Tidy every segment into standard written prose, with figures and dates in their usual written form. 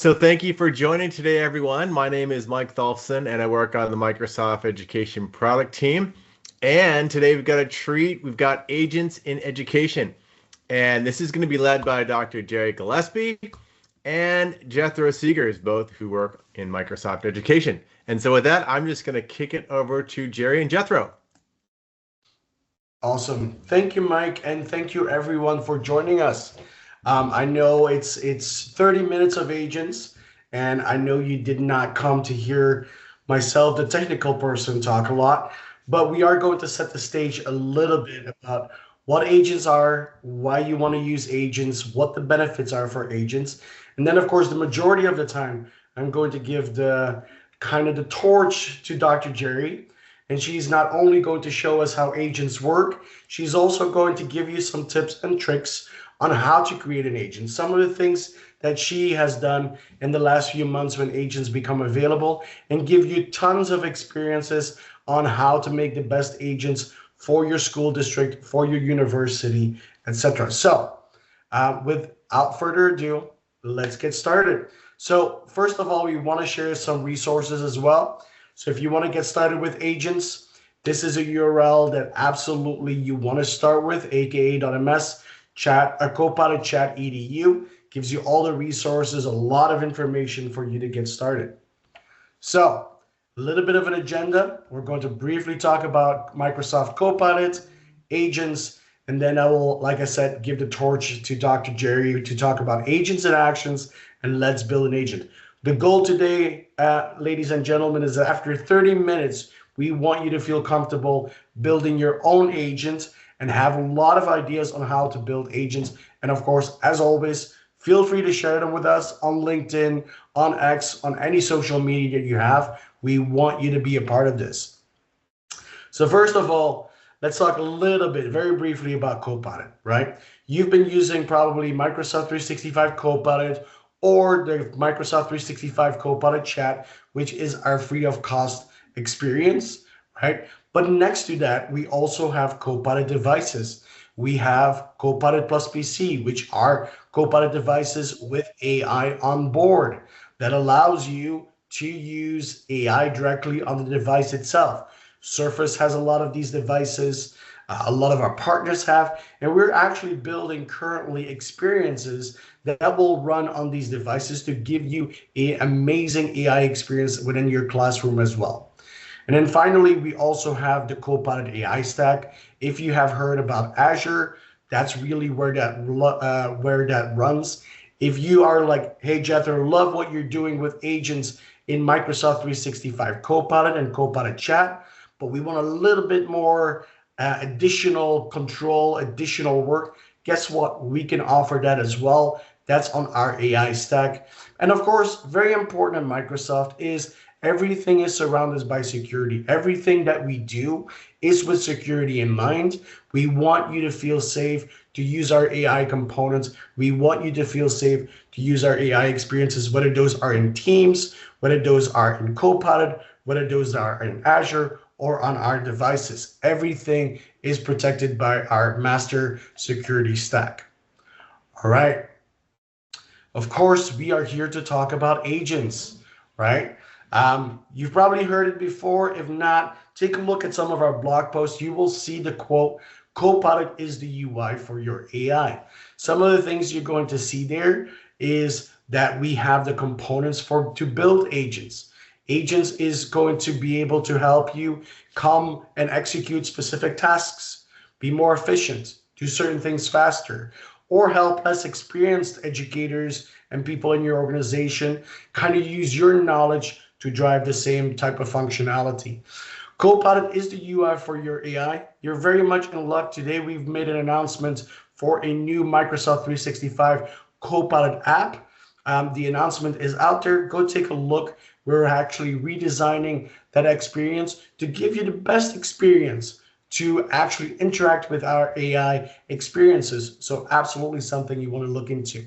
So thank you for joining today, everyone. My name is Mike Tholfsen, and I work on the Microsoft Education product team. And today we've got a treat. We've got agents in education. And this is going to be led by Dr. Jerry Gillespie and Jethro Seghers, both who work in Microsoft Education. And so with that, I'm just going to kick it over to Jerry and Jethro. Awesome. Thank you, Mike, and thank you everyone for joining us. I know it's 30 minutes of agents, and I know you did not come to hear myself, the technical person, talk a lot, but we are going to set the stage a little bit about what agents are, why you want to use agents, what the benefits are for agents, and then of course the majority of the time I'm going to give the kind of the torch to Dr. Jerry. And she's not only going to show us how agents work, she's also going to give you some tips and tricks on how to create an agent. Some of the things that she has done in the last few months when agents become available, and give you tons of experiences on how to make the best agents for your school district, for your university, etc. So without further ado, let's get started. So first of all, we want to share some resources as well. So if you want to get started with agents, this is a URL that absolutely you want to start with, aka.ms chat, a Copilot Chat edu, gives you all the resources, a lot of information for you to get started. So a little bit of an agenda. We're going to briefly talk about Microsoft Copilot, agents, and then I will, like I said, give the torch to Dr. Jerry to talk about agents and actions, and let's build an agent. The goal today, ladies and gentlemen, is that after 30 minutes, we want you to feel comfortable building your own agent and have a lot of ideas on how to build agents. And of course, as always, feel free to share them with us on LinkedIn, on X, on any social media that you have. We want you to be a part of this. So first of all, let's talk a little bit, very briefly, about Copilot, right? You've been using probably Microsoft 365 Copilot, or the Microsoft 365 Copilot Chat, which is our free of cost experience, right? But next to that, we also have Copilot devices. We have Copilot Plus PC, which are Copilot devices with AI on board that allows you to use AI directly on the device itself. Surface has a lot of these devices. A lot of our partners have, and we're actually building currently experiences that will run on these devices to give you an amazing AI experience within your classroom as well. And then finally, we also have the Copilot AI stack. If you have heard about Azure, that's really where that runs. If you are like, hey, Jethro, love what you're doing with agents in Microsoft 365 Copilot and Copilot Chat, but we want a little bit more additional control, additional work, guess what? We can offer that as well. That's on our AI stack. And of course, very important in Microsoft is everything is surrounded by security. Everything that we do is with security in mind. We want you to feel safe to use our AI components. We want you to feel safe to use our AI experiences, whether those are in Teams, whether those are in Copilot, whether those are in Azure, or on our devices. Everything is protected by our master security stack. All right. Of course, we are here to talk about agents, right? You've probably heard it before. If not, take a look at some of our blog posts. You will see the quote, Copilot is the UI for your AI. Some of the things you're going to see there is that we have the components to build agents. Agents is going to be able to help you come and execute specific tasks, be more efficient, do certain things faster, or help less experienced educators and people in your organization kind of use your knowledge to drive the same type of functionality. Copilot is the UI for your AI. You're very much in luck. Today, we've made an announcement for a new Microsoft 365 Copilot app. The announcement is out there. Go take a look. We're actually redesigning that experience to give you the best experience to actually interact with our AI experiences. So absolutely something you want to look into.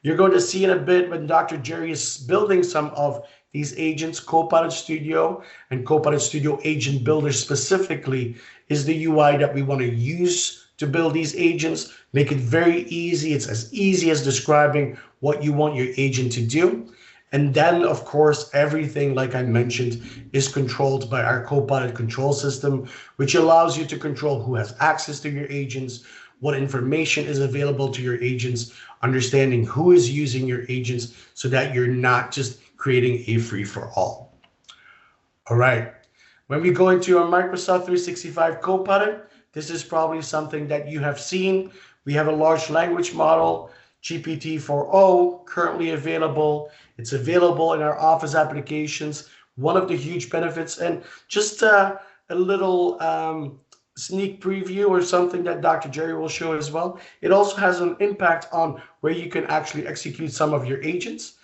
You're going to see in a bit when Dr. Jerry is building some of these agents. Copilot Studio and Copilot Studio Agent Builder specifically is the UI that we want to use to build these agents. Make it very easy. It's as easy as describing what you want your agent to do. And then, of course, everything, like I mentioned, is controlled by our Copilot control system, which allows you to control who has access to your agents, what information is available to your agents, understanding who is using your agents so that you're not just creating a free-for-all. All right. When we go into a Microsoft 365 Copilot, this is probably something that you have seen. We have a large language model, GPT-4o, currently available. It's available in our Office applications. One of the huge benefits, and just a little sneak preview or something that Dr. Jerry will show as well. It also has an impact on where you can actually execute some of your agents.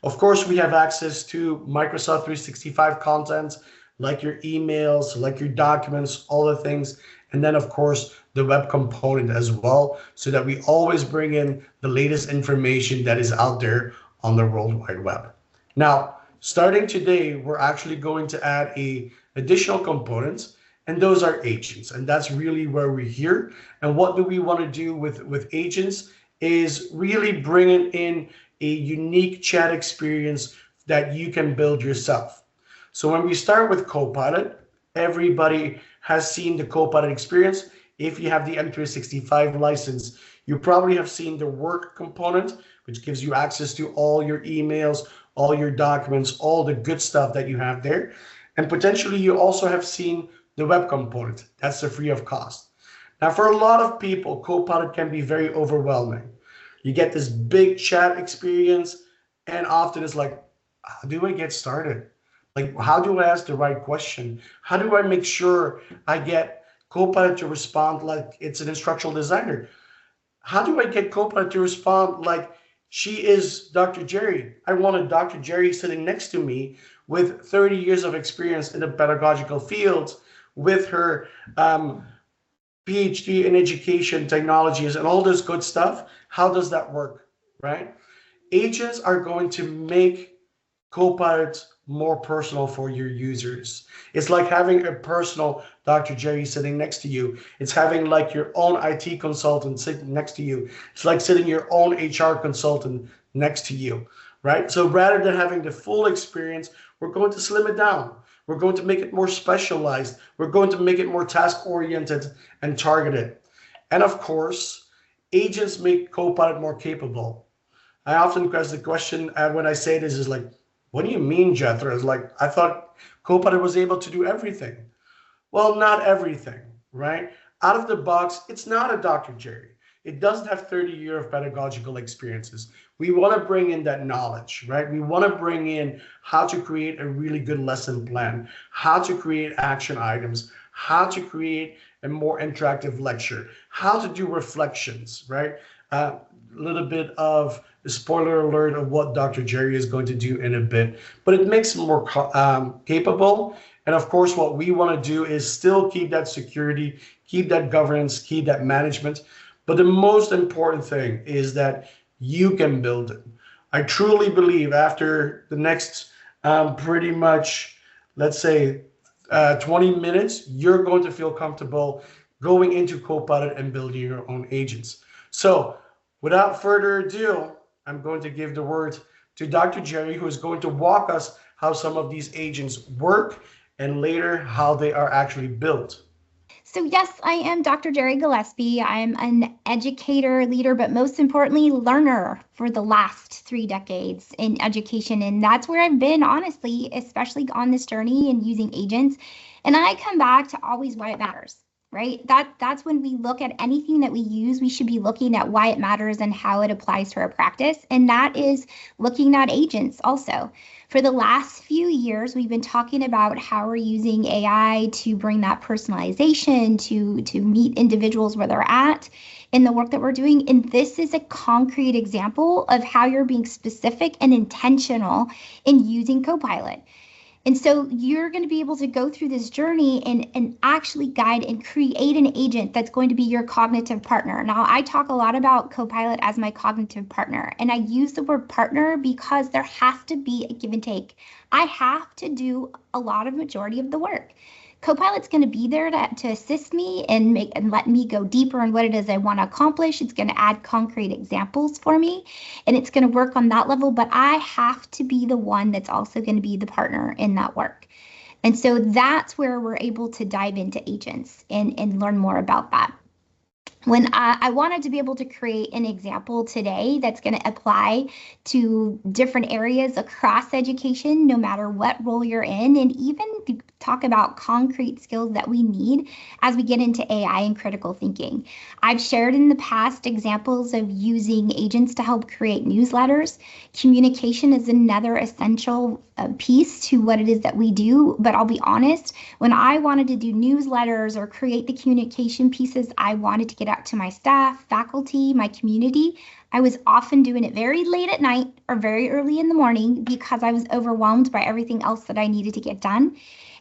Of course, we have access to Microsoft 365 content, like your emails, like your documents, all the things. And then, of course, the web component as well, so that we always bring in the latest information that is out there on the World Wide Web. Now, starting today, we're actually going to add additional components, and those are agents. And that's really where we're here. And what do we want to do with agents is really bringing in a unique chat experience that you can build yourself. So when we start with Copilot, everybody has seen the Copilot experience. If you have the M365 license, you probably have seen the work component, which gives you access to all your emails, all your documents, all the good stuff that you have there. And potentially you also have seen the web component. That's the free of cost. Now, for a lot of people, Copilot can be very overwhelming. You get this big chat experience, and often it's like, how do I get started? Like, how do I ask the right question? How do I make sure I get Copilot to respond like it's an instructional designer? How do I get Copilot to respond like she is Dr. Jerry? I want a Dr. Jerry sitting next to me with 30 years of experience in the pedagogical field, with her PhD in education technologies and all this good stuff. How does that work, right? Agents are going to make Copilot more personal for your users. It's like having a personal Dr. Jerry sitting next to you. It's having like your own IT consultant sitting next to you. It's like sitting your own HR consultant next to you, right? So rather than having the full experience, we're going to slim it down. We're going to make it more specialized. We're going to make it more task-oriented and targeted. And of course, agents make Copilot more capable. I often ask the question when I say this is like, what do you mean, Jethro? It's like, I thought Copilot was able to do everything. Well, not everything, right? Out of the box, it's not a Dr. Jerry. It doesn't have 30 years of pedagogical experiences. We want to bring in that knowledge, right? We want to bring in how to create a really good lesson plan, how to create action items, how to create a more interactive lecture, how to do reflections, right? A little bit of a spoiler alert of what Dr. Jerry is going to do in a bit, but it makes it more capable. And of course, what we want to do is still keep that security, keep that governance, keep that management. But the most important thing is that you can build it. I truly believe after the next pretty much, let's say, 20 minutes, you're going to feel comfortable going into Copilot and building your own agents. So without further ado, I'm going to give the word to Dr. Jerry, who is going to walk us how some of these agents work and later how they are actually built. So yes, I am Dr. Jerry Gillespie. I'm an educator, leader, but most importantly, learner for the last 3 decades in education. And that's where I've been, honestly, especially on this journey and using agents. And I come back to always why it matters, right? That's when we look at anything that we use, we should be looking at why it matters and how it applies to our practice. And that is looking at agents also. For the last few years, we've been talking about how we're using AI to bring that personalization to meet individuals where they're at in the work that we're doing. And this is a concrete example of how you're being specific and intentional in using Copilot. And so you're going to be able to go through this journey and actually guide and create an agent that's going to be your cognitive partner. Now, I talk a lot about Copilot as my cognitive partner, and I use the word partner because there has to be a give and take. I have to do a lot of majority of the work. Copilot's going to be there to assist me and let me go deeper in what it is I want to accomplish. It's going to add concrete examples for me, and it's going to work on that level. But I have to be the one that's also going to be the partner in that work. And so that's where we're able to dive into agents and learn more about that. When I wanted to be able to create an example today that's going to apply to different areas across education, no matter what role you're in, and even talk about concrete skills that we need as we get into AI and critical thinking. I've shared in the past examples of using agents to help create newsletters. Communication is another essential piece to what it is that we do, but I'll be honest, when I wanted to do newsletters or create the communication pieces I wanted to get out to my staff, faculty, my community, I was often doing it very late at night or very early in the morning because I was overwhelmed by everything else that I needed to get done.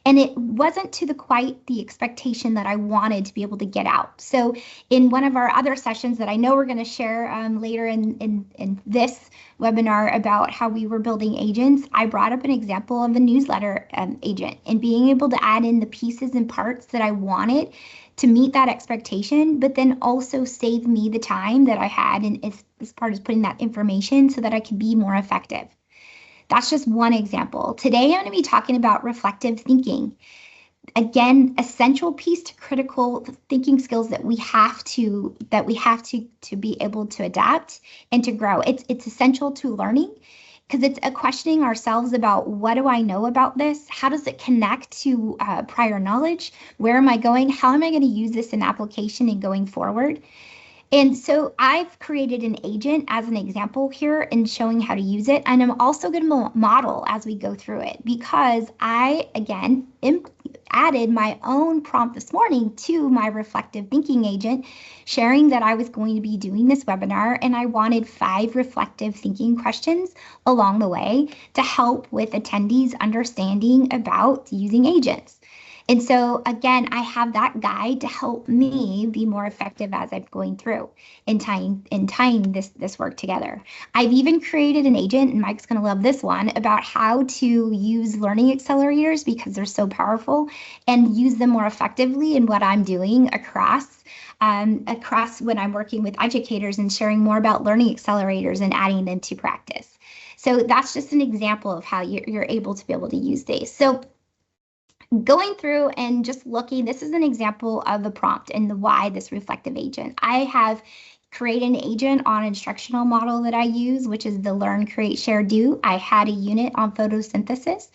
And it wasn't to quite the expectation that I wanted to be able to get out. So in one of our other sessions that I know we're going to share later in this webinar about how we were building agents, I brought up an example of a newsletter agent and being able to add in the pieces and parts that I wanted to meet that expectation, but then also save me the time that I had and as part of putting that information so that I could be more effective. That's just one example. Today, I'm going to be talking about reflective thinking. Again, essential piece to critical thinking skills that we have to be able to adapt and to grow. It's essential to learning because it's a questioning ourselves about what do I know about this? How does it connect to prior knowledge? Where am I going? How am I going to use this in application and going forward? And so I've created an agent as an example here and showing how to use it. And I'm also going to model as we go through it because I, again, added my own prompt this morning to my reflective thinking agent, sharing that I was going to be doing this webinar and I wanted 5 reflective thinking questions along the way to help with attendees understanding about using agents. And so again, I have that guide to help me be more effective as I'm going through and tying this work together. I've even created an agent, and Mike's going to love this one, about how to use learning accelerators because they're so powerful and use them more effectively in what I'm doing across when I'm working with educators and sharing more about learning accelerators and adding them to practice. So that's just an example of how you're able to be able to use these. So going through and just looking, this is an example of a prompt and the why this reflective agent. I have created an agent on instructional model that I use, which is the learn, create, share, do. I had a unit on photosynthesis.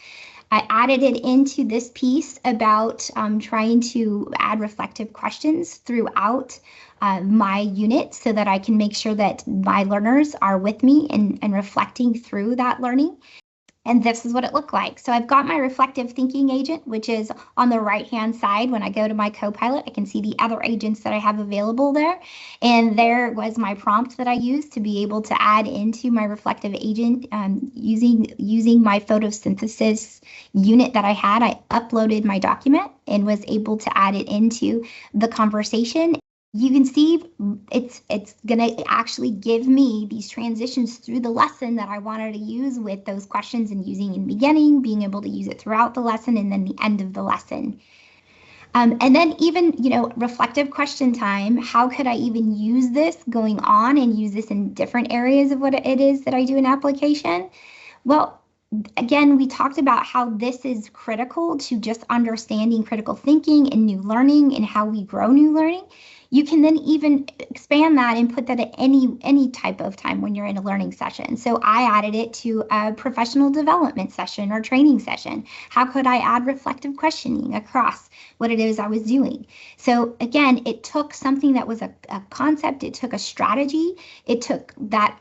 I added it into this piece about trying to add reflective questions throughout my unit so that I can make sure that my learners are with me and reflecting through that learning. And this is what it looked like. So I've got my reflective thinking agent, which is on the right-hand side. When I go to my Copilot, I can see the other agents that I have available there. And there was my prompt that I used to be able to add into my reflective agent using my photosynthesis unit that I had. I uploaded my document and was able to add it into the conversation. You can see it's going to actually give me these transitions through the lesson that I wanted to use with those questions and using in the beginning, being able to use it throughout the lesson and then the end of the lesson. And then even, reflective question time, how could I even use this going on and use this in different areas of what it is that I do in application? Well, again, we talked about how this is critical to just understanding critical thinking and new learning and how we grow new learning. You can then even expand that and put that at any type of time when you're in a learning session. So I added it to a professional development session or training session. How could I add reflective questioning across what it is I was doing? So again, it took something that was a concept, it took a strategy, it took that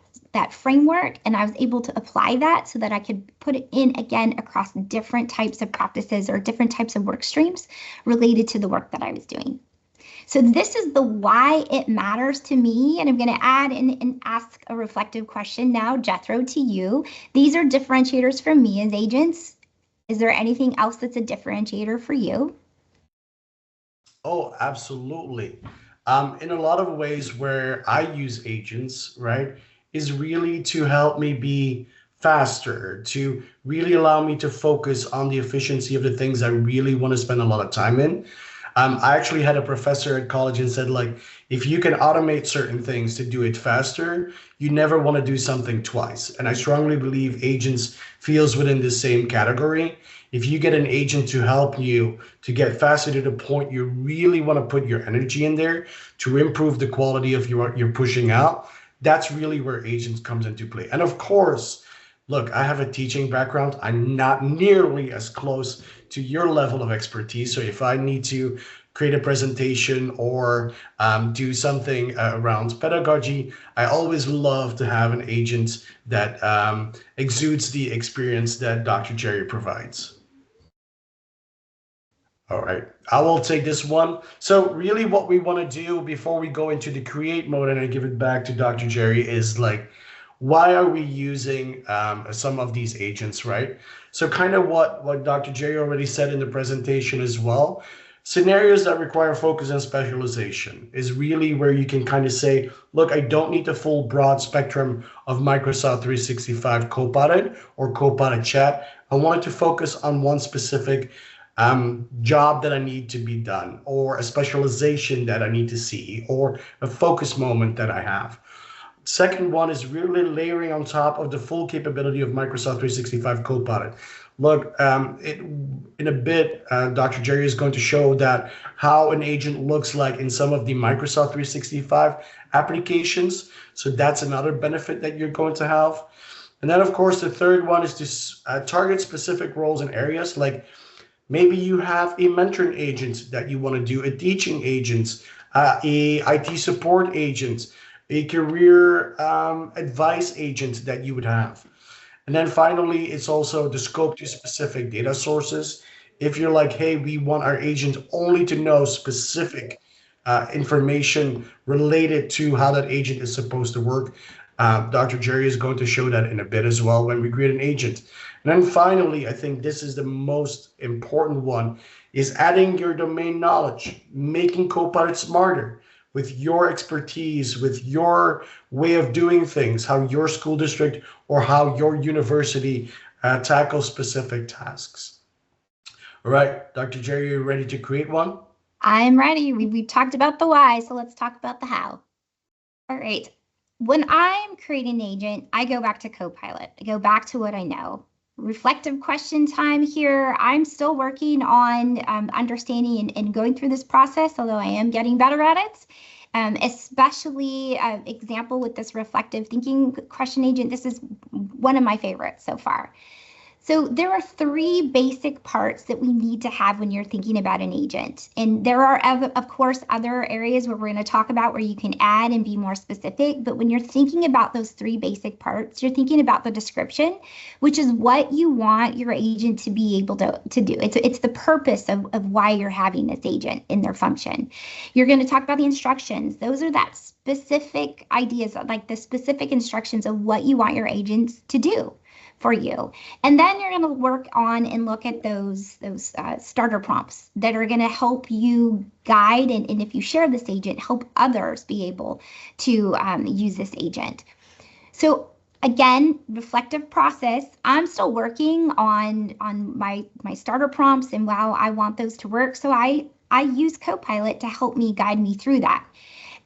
framework, and I was able to apply that so that I could put it in again across different types of practices or different types of work streams related to the work that I was doing. So this is the why it matters to me, and I'm going to add and ask a reflective question now, Jethro, to you. These are differentiators for me as agents. Is there anything else that's a differentiator for you? Oh, absolutely. In a lot of ways where I use agents, right, is really to help me be faster, to really allow me to focus on the efficiency of the things I really want to spend a lot of time in. I actually had a professor at college and said, like, if you can automate certain things to do it faster, you never want to do something twice. And I strongly believe agents feels within the same category. If you get an agent to help you to get faster to the point you really want to put your energy in there to improve the quality of you're pushing out, that's really where agents comes into play. And of course, look, I have a teaching background. I'm not nearly as close to your level of expertise. So if I need to create a presentation or do something around pedagogy, I always love to have an agent that exudes the experience that Dr. Jerry provides. All right, I will take this one. So really what we want to do before we go into the create mode and I give it back to Dr. Jerry is like, why are we using some of these agents, right? So kind of what Dr. Jerry already said in the presentation as well. Scenarios that require focus and specialization is really where you can kind of say, look, I don't need the full broad spectrum of Microsoft 365 Copilot or Copilot Chat. I wanted to focus on one specific job that I need to be done, or a specialization that I need to see, or a focus moment that I have. Second one is really layering on top of the full capability of Microsoft 365 Copilot. Look, in a bit, Dr. Jerry is going to show that how an agent looks like in some of the Microsoft 365 applications. So that's another benefit that you're going to have. And then, of course, the third one is to target specific roles and areas. Like maybe you have a mentoring agent that you want to do, a teaching agent, a IT support agent, a career advice agent that you would have. And then finally, it's also the scope to specific data sources. If you're like, hey, we want our agent only to know specific information related to how that agent is supposed to work, Dr. Jerry is going to show that in a bit as well when we create an agent. And then finally, I think this is the most important one, is adding your domain knowledge, making Copilot smarter with your expertise, with your way of doing things, how your school district or how your university tackles specific tasks. All right, Dr. Jerry, are you ready to create one? I'm ready. We talked about the why, so let's talk about the how. All right. When I'm creating an agent, I go back to Copilot. I go back to what I know. Reflective question time here. I'm still working on understanding and going through this process, although I am getting better at it. Especially example with this reflective thinking question agent. This is one of my favorites so far. So there are three basic parts that we need to have when you're thinking about an agent. And there are, of course, other areas where we're going to talk about where you can add and be more specific. But when you're thinking about those three basic parts, you're thinking about the description, which is what you want your agent to be able to do. It's the purpose of why you're having this agent in their function. You're going to talk about the instructions. Those are that specific ideas, like the specific instructions of what you want your agents to do for you. And then you're going to work on and look at those starter prompts that are going to help you guide, and if you share this agent, help others be able to use this agent. So again, reflective process. I'm still working on my starter prompts and how I want those to work. So I use Copilot to help me guide me through that.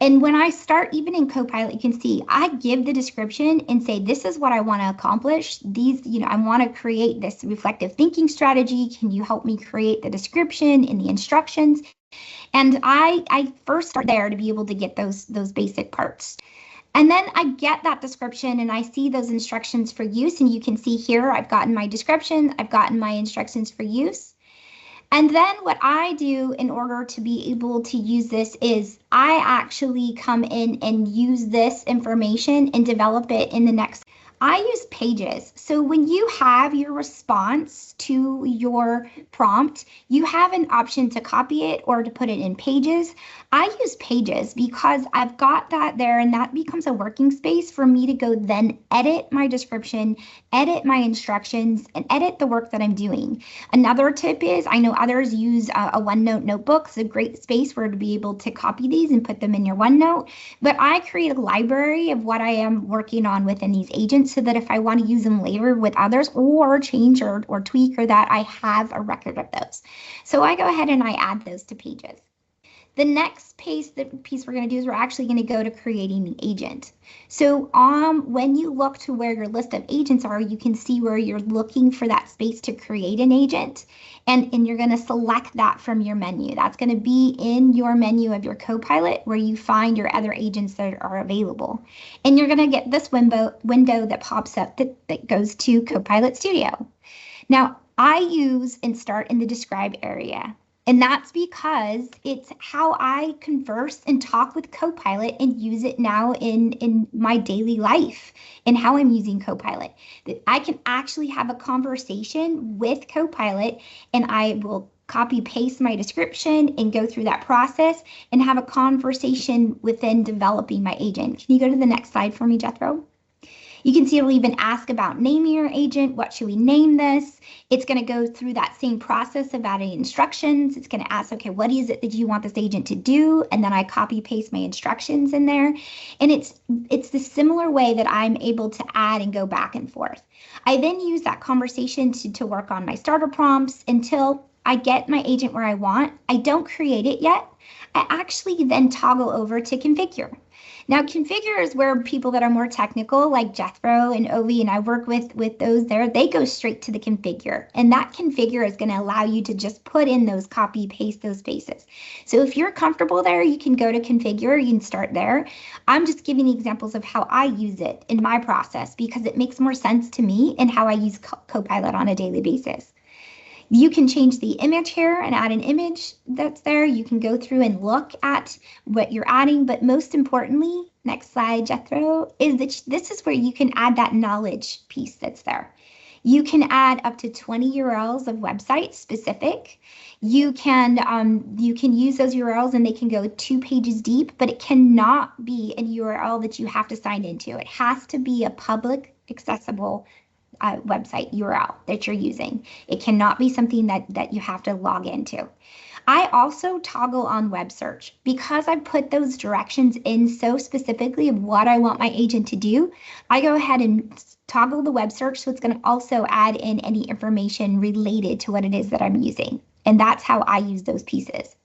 And when I start, even in Copilot, you can see I give the description and say, this is what I want to accomplish. These, I want to create this reflective thinking strategy. Can you help me create the description and the instructions? And I first start there to be able to get those basic parts. And then I get that description and I see those instructions for use. And you can see here, I've gotten my description, I've gotten my instructions for use. And then what I do in order to be able to use this is I actually come in and use this information and develop it in the next. I use Pages. So when you have your response to your prompt, you have an option to copy it or to put it in Pages. I use Pages because I've got that there, and that becomes a working space for me to go then edit my description, edit my instructions, and edit the work that I'm doing. Another tip is, I know others use a OneNote notebook. It's a great space where to be able to copy these and put them in your OneNote. But I create a library of what I am working on within these agents, agents so that if I want to use them later with others or change or tweak or that, I have a record of those. So I go ahead and I add those to pages. The next piece we're going to do is we're actually going to go to creating the agent. So when you look to where your list of agents are, you can see where you're looking for that space to create an agent. And you're going to select that from your menu. That's going to be in your menu of your Copilot where you find your other agents that are available. And you're going to get this window that pops up that goes to Copilot Studio. Now, I use and start in the describe area. And that's because it's how I converse and talk with Copilot and use it now in my daily life and how I'm using Copilot. That I can actually have a conversation with Copilot and I will copy paste my description and go through that process and have a conversation within developing my agent. Can you go to the next slide for me, Jethro? You can see it'll even ask about naming your agent. What should we name this? It's going to go through that same process of adding instructions. It's going to ask, okay, what is it that you want this agent to do? And then I copy paste my instructions in there. And it's the similar way that I'm able to add and go back and forth. I then use that conversation to work on my starter prompts until I get my agent where I want. I don't create it yet. I actually then toggle over to configure. Now, configure is where people that are more technical, like Jethro and Ovi, and I work with those there, they go straight to the configure. And that configure is going to allow you to just put in those copy, paste those spaces. So if you're comfortable there, you can go to configure, you can start there. I'm just giving examples of how I use it in my process because it makes more sense to me and how I use Copilot on a daily basis. You can change the image here and add an image that's there. You can go through and look at what you're adding. But most importantly, next slide, Jethro, is that this is where you can add that knowledge piece that's there. You can add up to 20 URLs of websites specific. You can use those URLs and they can go 2 pages deep, but it cannot be an URL that you have to sign into. It has to be a public accessible website URL that you're using. It cannot be something that you have to log into. I also toggle on web search because I put those directions in so specifically of what I want my agent to do. I go ahead and toggle the web search, so it's going to also add in any information related to what it is that I'm using. And that's how I use those pieces.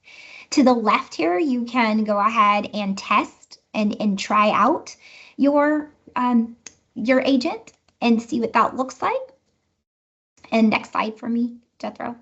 To the left here, you can go ahead and test and try out your agent and see what that looks like. And next slide for me, Jethro.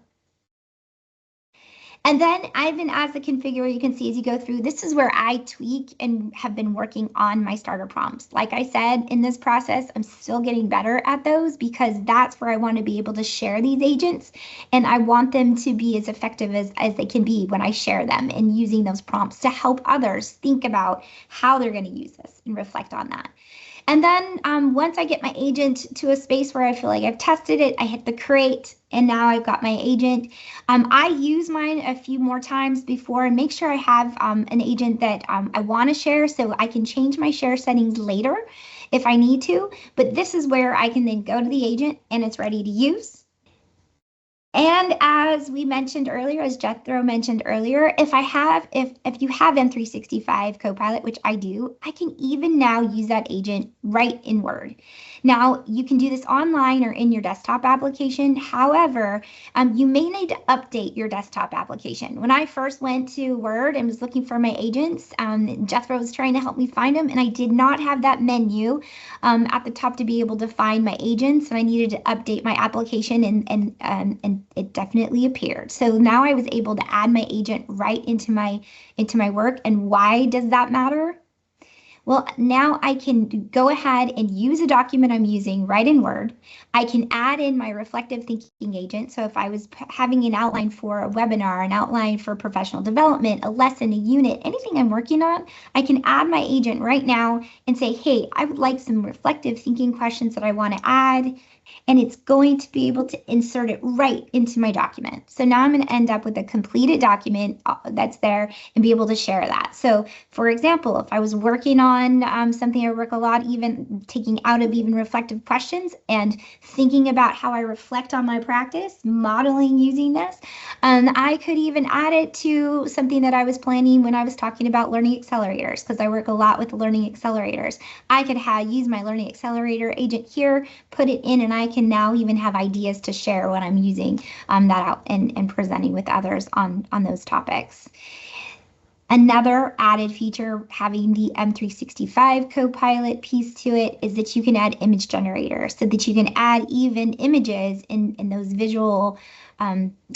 And then even as the configurer, you can see as you go through, this is where I tweak and have been working on my starter prompts. Like I said, in this process, I'm still getting better at those because that's where I want to be able to share these agents. And I want them to be as effective as they can be when I share them and using those prompts to help others think about how they're going to use this and reflect on that. And then once I get my agent to a space where I feel like I've tested it, I hit the create, and now I've got my agent. I use mine a few more times before and make sure I have an agent that I want to share so I can change my share settings later if I need to. But this is where I can then go to the agent and it's ready to use. And as we mentioned earlier, as Jethro mentioned earlier, if you have M365 Copilot, which I do, I can even now use that agent right in Word. Now, you can do this online or in your desktop application. However, you may need to update your desktop application. When I first went to Word and was looking for my agents, Jethro was trying to help me find them, and I did not have that menu at the top to be able to find my agents, and I needed to update my application, and it definitely appeared. So now I was able to add my agent right into my work. And why does that matter? Well, now I can go ahead and use a document I'm using right in Word. I can add in my reflective thinking agent. So if I was having an outline for a webinar, an outline for professional development, a lesson, a unit, anything I'm working on, I can add my agent right now and say, hey, I would like some reflective thinking questions that I want to add. and it's going to be able to insert it right into my document. So now I'm going to end up with a completed document that's there and be able to share that. So for example, if I was working on something I work a lot, even taking out of even reflective questions and thinking about how I reflect on my practice, modeling using this, I could even add it to something that I was planning when I was talking about learning accelerators, because I work a lot with learning accelerators. I could use my learning accelerator agent here, put it in, and I can now even have ideas to share when I'm using that out and presenting with others on those topics. Another added feature having the M365 Copilot piece to it is that you can add image generators, so that you can add even images in those visual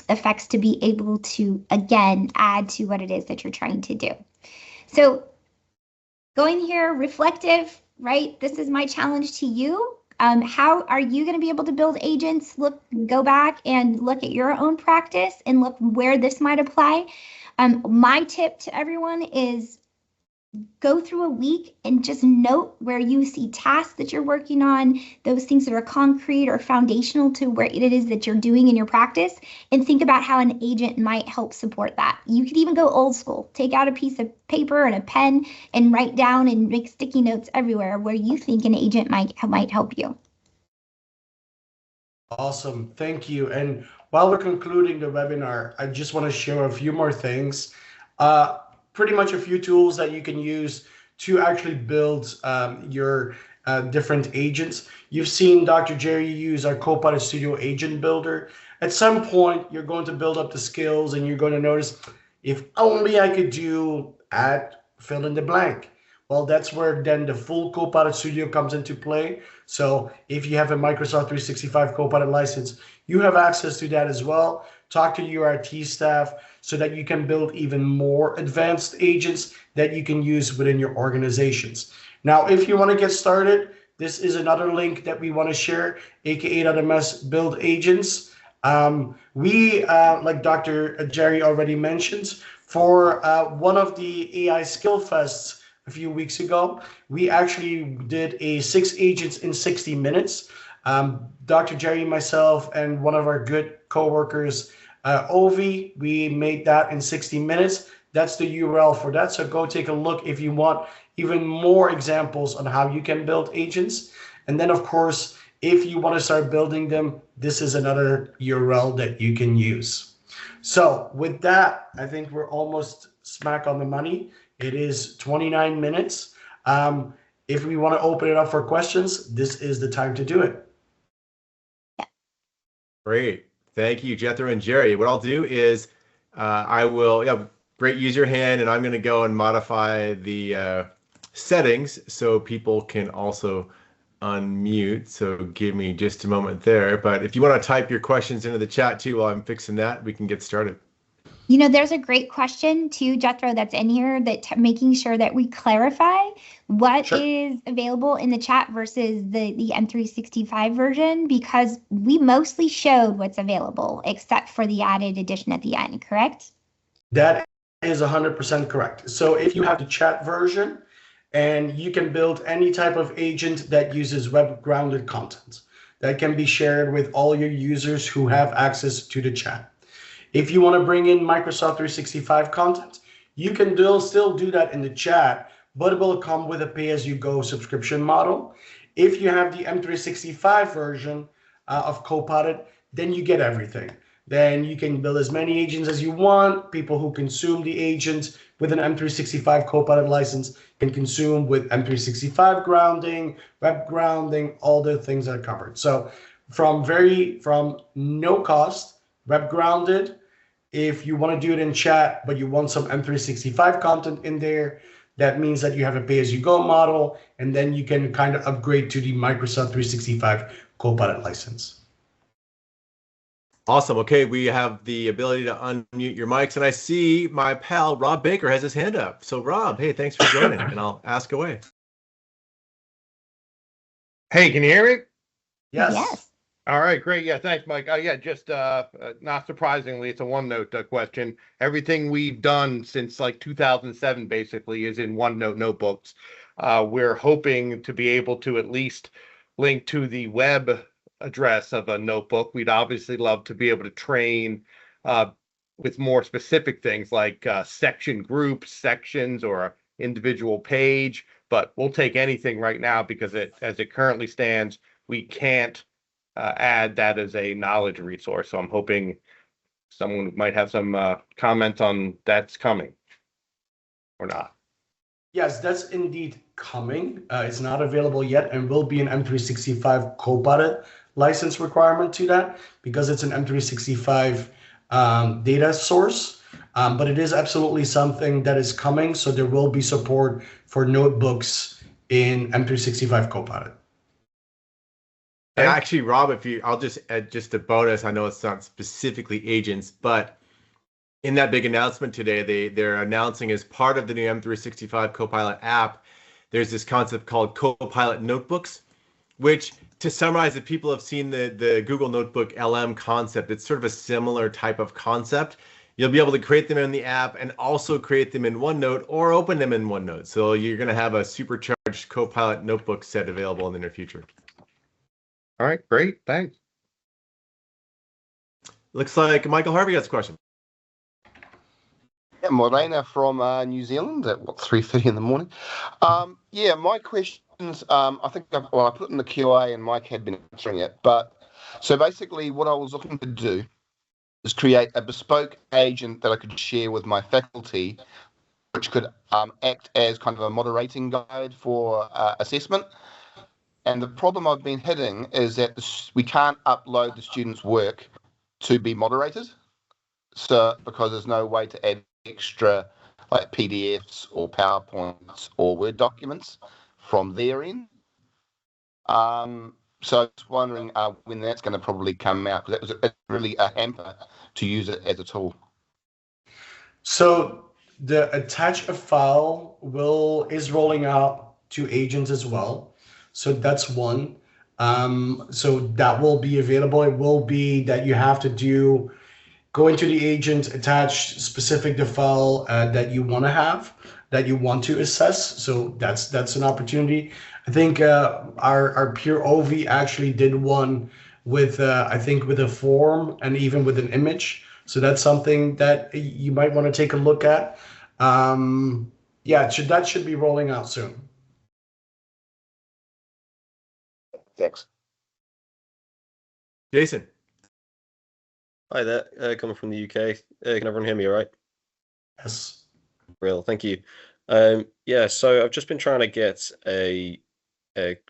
effects to be able to, again, add to what it is that you're trying to do. So going here, reflective, right? This is my challenge to you. How are you going to be able to build agents? Go back and look at your own practice and look where this might apply. My tip to everyone is go through a week and just note where you see tasks that you're working on, those things that are concrete or foundational to where it is that you're doing in your practice, and think about how an agent might help support that. You could even go old school, take out a piece of paper and a pen and write down and make sticky notes everywhere where you think an agent might help you. Awesome. Thank you. And while we're concluding the webinar, I just want to share a few more things. Pretty much a few tools that you can use to actually build your different agents. You've seen Dr. Jerry use our Copilot Studio Agent Builder. At some point, you're going to build up the skills and you're going to notice, if only I could do fill in the blank. Well, that's where then the full Copilot Studio comes into play. So if you have a Microsoft 365 Copilot license, you have access to that as well. Talk to your IT staff so that you can build even more advanced agents that you can use within your organizations. Now, if you want to get started, this is another link that we want to share, aka.ms build agents. Like Dr. Jerry already mentioned, for one of the AI skill fests a few weeks ago, we actually did a 6 agents in 60 minutes. Dr. Jerry, myself, and one of our good coworkers, Ovi, we made that in 60 minutes. That's the URL for that. So go take a look if you want even more examples on how you can build agents. And then, of course, if you want to start building them, this is another URL that you can use. So with that, I think we're almost smack on the money. It is 29 minutes. If we want to open it up for questions, this is the time to do it. Great. Thank you, Jethro and Jerry. What I'll do is I will, great user hand, and I'm going to go and modify the settings so people can also unmute. So give me just a moment there. But if you want to type your questions into the chat too while I'm fixing that, we can get started. You know, there's a great question too, Jethro, that's in here, that making sure that we clarify what is available in the chat versus the M365 version, because we mostly showed what's available except for the added addition at the end, correct? That is 100% correct. So if you have the chat version, and you can build any type of agent that uses web-grounded content that can be shared with all your users who have access to the chat. If you want to bring in Microsoft 365 content, you can still do that in the chat, but it will come with a pay-as-you-go subscription model. If you have the M365 version of Copilot, then you get everything. Then you can build as many agents as you want. People who consume the agent with an M365 Copilot license can consume with M365 grounding, web grounding, all the things that are covered. So from no cost, web grounded. If you want to do it in chat, but you want some M365 content in there, that means that you have a pay-as-you-go model, and then you can kind of upgrade to the Microsoft 365 Copilot license. Awesome. Okay, we have the ability to unmute your mics, and I see my pal Rob Baker has his hand up. So Rob, hey, thanks for joining, and I'll ask away. Hey, can you hear me? Yes. All right, great. Yeah, thanks, Mike. Just not surprisingly, it's a OneNote question. Everything we've done since like 2007 basically is in OneNote notebooks. We're hoping to be able to at least link to the web address of a notebook. We'd obviously love to be able to train with more specific things like section groups, sections, or an individual page. But we'll take anything right now because as it currently stands, we can't add that as a knowledge resource. So I'm hoping someone might have some comment on that's coming or not. Yes, that's indeed coming. It's not available yet and will be an M365 Copilot license requirement to that because it's an M365 data source. But it is absolutely something that is coming. So there will be support for notebooks in M365 Copilot. And actually, Rob, I'll just add just a bonus. I know it's not specifically agents, but in that big announcement today, they're announcing as part of the new M365 Copilot app, there's this concept called Copilot Notebooks, which, to summarize, if people have seen the Google Notebook LM concept, it's sort of a similar type of concept. You'll be able to create them in the app and also create them in OneNote or open them in OneNote. So you're going to have a supercharged Copilot Notebook set available in the near future. All right, great. Thanks. Looks like Michael Harvey has a question. Yeah, Morena from New Zealand at 3:30 in the morning. Yeah, my questions. I think I put it in the QA and Mike had been answering it. But so basically, what I was looking to do is create a bespoke agent that I could share with my faculty, which could act as kind of a moderating guide for assessment. And the problem I've been hitting is that we can't upload the students' work to be moderated. So because there's no way to add extra like PDFs or PowerPoints or Word documents from their end. So I was wondering when that's going to probably come out, because it's really a hamper to use it as a tool. So the attach a file is rolling out to agents as well. So that's one. So that will be available. It will be that you have to go into the agent, attach specific the file that you want to have, that you want to assess. So that's an opportunity. I think our peer Ovi actually did one with I think with a form and even with an image. So that's something that you might want to take a look at. Yeah, that should be rolling out soon. Thanks. Jason. Hi there, coming from the UK. Can everyone hear me all right? Yes. Real, thank you. Yeah, so I've just been trying to get a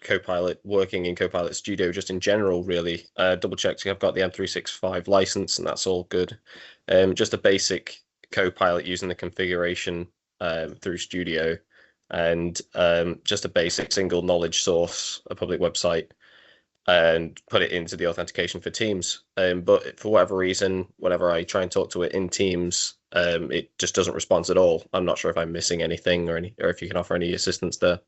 Copilot working in Copilot Studio just in general, really. Double checked I've got the M365 license and that's all good. Just a basic Copilot using the configuration through Studio and just a basic single knowledge source, a public website, and put it into the authentication for Teams. But for whatever reason, whenever I try and talk to it in Teams, it just doesn't respond at all. I'm not sure if I'm missing anything or if you can offer any assistance there.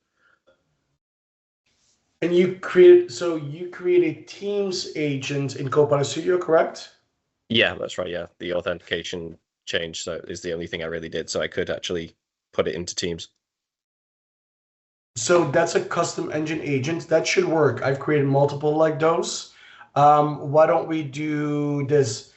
And you created a Teams agent in Copilot Studio, correct? Yeah, that's right. Yeah, the authentication change is the only thing I really did, so I could actually put it into Teams. So that's a custom engine agent that should work. I've created multiple like those. Why don't we do this?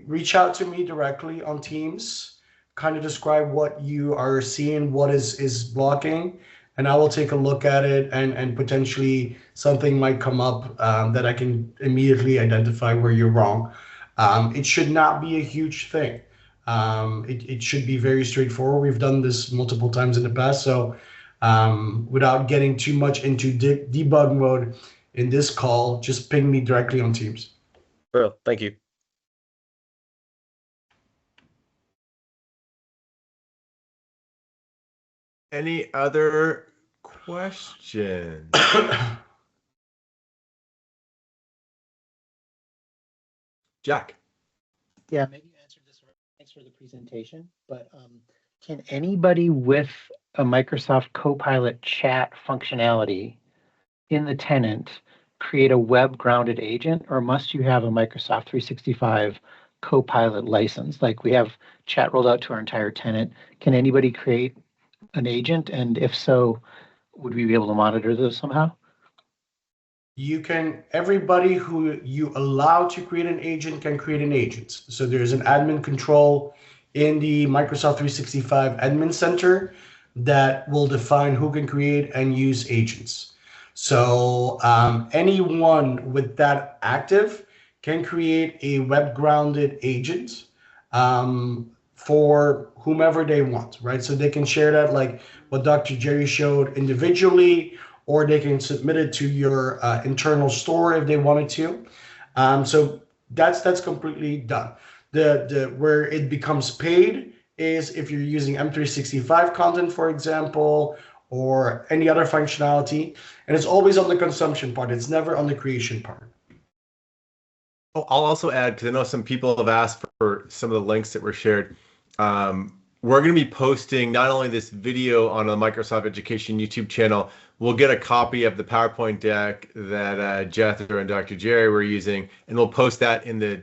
Reach out to me directly on Teams, kind of describe what you are seeing, what is blocking, and I will take a look at it and potentially something might come up that I can immediately identify where you're wrong. It should not be a huge thing. It should be very straightforward. We've done this multiple times in the past, so without getting too much into debug mode in this call, just ping me directly on Teams. Well, thank you. Any other questions? Jack. Yeah, maybe you answered this already. Thanks for the presentation. But can anybody with a Microsoft Copilot chat functionality in the tenant create a web-grounded agent, or must you have a Microsoft 365 Copilot license? Like we have chat rolled out to our entire tenant. Can anybody create an agent? And if so, would we be able to monitor those somehow? everybody who you allow to create an agent can create an agent. So there's an admin control in the Microsoft 365 Admin Center that will define who can create and use agents. So anyone with that active can create a web-grounded agent for whomever they want, right? So they can share that like what Dr. Jerry showed individually, or they can submit it to your internal store if they wanted to. So that's completely done. The where it becomes paid is if you're using M365 content, for example, or any other functionality, and it's always on the consumption part. It's never on the creation part. Oh, I'll also add, because I know some people have asked for some of the links that were shared. We're going to be posting not only this video on the Microsoft Education YouTube channel, we'll get a copy of the PowerPoint deck that Jethro and Dr. Jerry were using, and we'll post that in the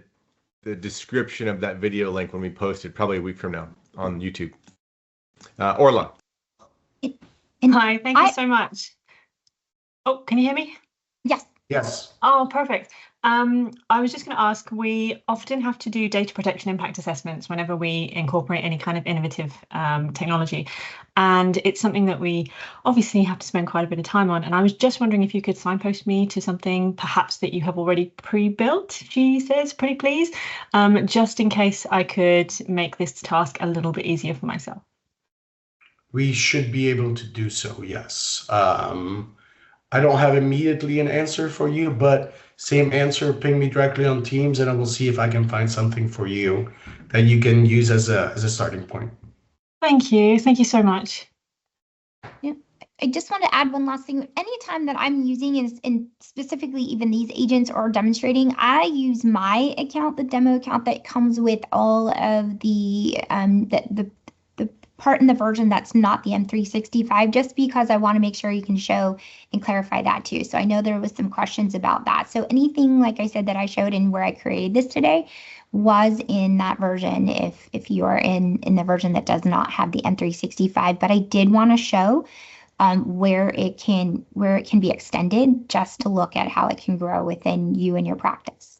description of that video link when we post it, probably a week from now on YouTube. Orla. Hi, thank you so much. Oh, can you hear me? Yes. Yes. Oh, perfect. I was just going to ask, we often have to do data protection impact assessments whenever we incorporate any kind of innovative technology. And it's something that we obviously have to spend quite a bit of time on. And I was just wondering if you could signpost me to something perhaps that you have already pre-built, she says, pretty please, just in case I could make this task a little bit easier for myself. We should be able to do so, yes. I don't have immediately an answer for you, but same answer, ping me directly on Teams and I will see if I can find something for you that you can use as a starting point. Thank you. Thank you so much. Yeah. I just want to add one last thing. Anytime that I'm using in specifically even these agents or demonstrating, I use my account, the demo account that comes with all of the part in the version that's not the M365, just because I want to make sure you can show and clarify that too. So I know there was some questions about that. So anything, like I said, that I showed and where I created this today was in that version if you are in the version that does not have the M365. But I did want to show where it can be extended, just to look at how it can grow within you and your practice.